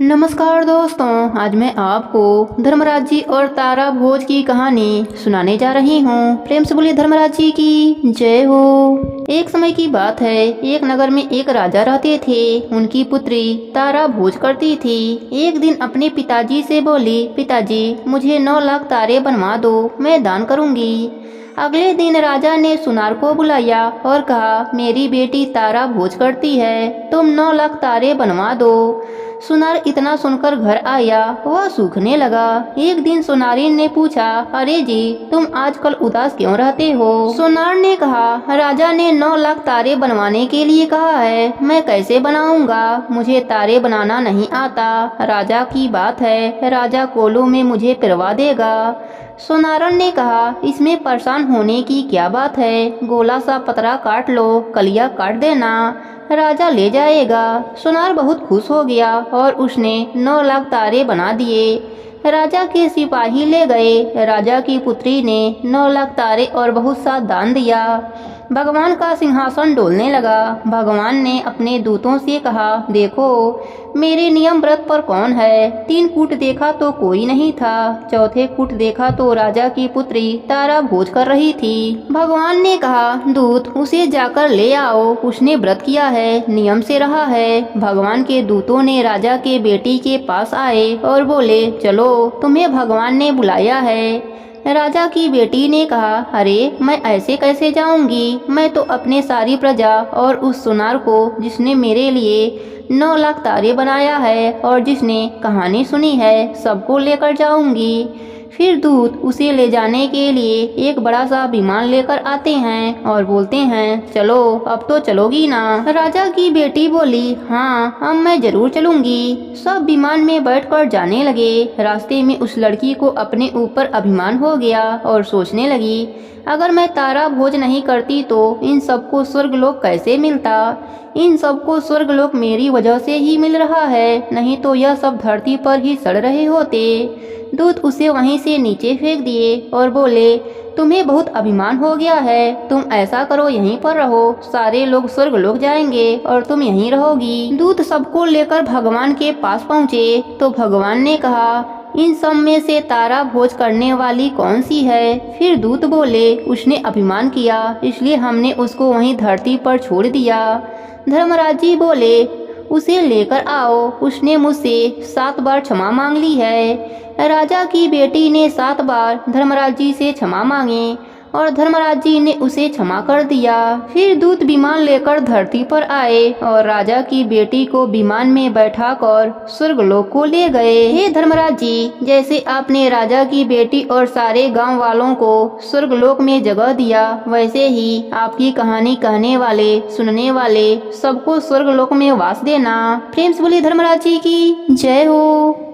नमस्कार दोस्तों, आज मैं आपको धर्मराज जी और तारा भोज की कहानी सुनाने जा रही हूँ। प्रेम से बोलिए धर्मराज जी की जय हो। एक समय की बात है, एक नगर में एक राजा रहते थे। उनकी पुत्री तारा भोज करती थी। एक दिन अपने पिताजी से बोली, पिताजी मुझे 9 लाख तारे बनवा दो, मैं दान करूँगी। अगले दिन राजा ने सुनार को बुलाया और कहा, मेरी बेटी तारा भोज करती है, तुम 9 लाख तारे बनवा दो। सुनार इतना सुनकर घर आया, वह सूखने लगा। एक दिन सुनारिन ने पूछा, अरे जी तुम आजकल उदास क्यों रहते हो? सुनार ने कहा, राजा ने 9 लाख तारे बनवाने के लिए कहा है, मैं कैसे बनाऊंगा, मुझे तारे बनाना नहीं आता। राजा की बात है, राजा कोलू में मुझे पिरवा देगा। सुनारन ने कहा, इसमें परेशान होने की क्या बात है, गोला सा पतरा काट लो, कलिया काट देना, राजा ले जाएगा। सुनार बहुत खुश हो गया और उसने 9 लाख तारे बना दिए। राजा के सिपाही ले गए। राजा की पुत्री ने 9 लाख तारे और बहुत सा दान दिया। भगवान का सिंहासन डोलने लगा। भगवान ने अपने दूतों से कहा, देखो मेरे नियम व्रत पर कौन है। 3 कूट देखा तो कोई नहीं था। चौथे कूट देखा तो राजा की पुत्री तारा भोज कर रही थी। भगवान ने कहा, दूत उसे जाकर ले आओ, उसने व्रत किया है, नियम से रहा है। भगवान के दूतों ने राजा के बेटी के पास आए और बोले, चलो तुम्हें भगवान ने बुलाया है। राजा की बेटी ने कहा, अरे मैं ऐसे कैसे जाऊंगी, मैं तो अपने सारी प्रजा और उस सुनार को जिसने मेरे लिए 9 लाख तारे बनाया है और जिसने कहानी सुनी है, सबको लेकर जाऊंगी। फिर दूत उसे ले जाने के लिए एक बड़ा सा विमान लेकर आते हैं और बोलते हैं, चलो अब तो चलोगी ना? राजा की बेटी बोली, हाँ अब मैं जरूर चलूंगी। सब विमान में बैठकर जाने लगे। रास्ते में उस लड़की को अपने ऊपर अभिमान हो गया और सोचने लगी, अगर मैं तारा भोज नहीं करती तो इन सबको स्वर्गलोक कैसे मिलता। इन सबको स्वर्गलोक मेरी वजह से ही मिल रहा है, नहीं तो यह सब धरती पर ही सड़ रहे होते। दूत उसे वहीं से नीचे फेंक दिए और बोले, तुम्हें बहुत अभिमान हो गया है, तुम ऐसा करो यहीं पर रहो, सारे लोग स्वर्गलोक जाएंगे और तुम यहीं रहोगी। दूत सबको लेकर भगवान के पास पहुँचे तो भगवान ने कहा, इन सब में से तारा भोज करने वाली कौन सी है? फिर दूत बोले, उसने अभिमान किया, इसलिए हमने उसको वहीं धरती पर छोड़ दिया। धर्मराज जी बोले, उसे लेकर आओ, उसने मुझसे 7 बार क्षमा मांग ली है। राजा की बेटी ने 7 बार धर्मराज जी से क्षमा मांगे और धर्मराज जी ने उसे क्षमा कर दिया। फिर दूत विमान लेकर धरती पर आए और राजा की बेटी को विमान में बैठाकर स्वर्गलोक को ले गए। हे धर्मराज जी, जैसे आपने राजा की बेटी और सारे गांव वालों को स्वर्गलोक में जगह दिया, वैसे ही आपकी कहानी कहने वाले, सुनने वाले सबको स्वर्गलोक में वास देना। प्रेम से बोलिए धर्मराज जी की जय हो।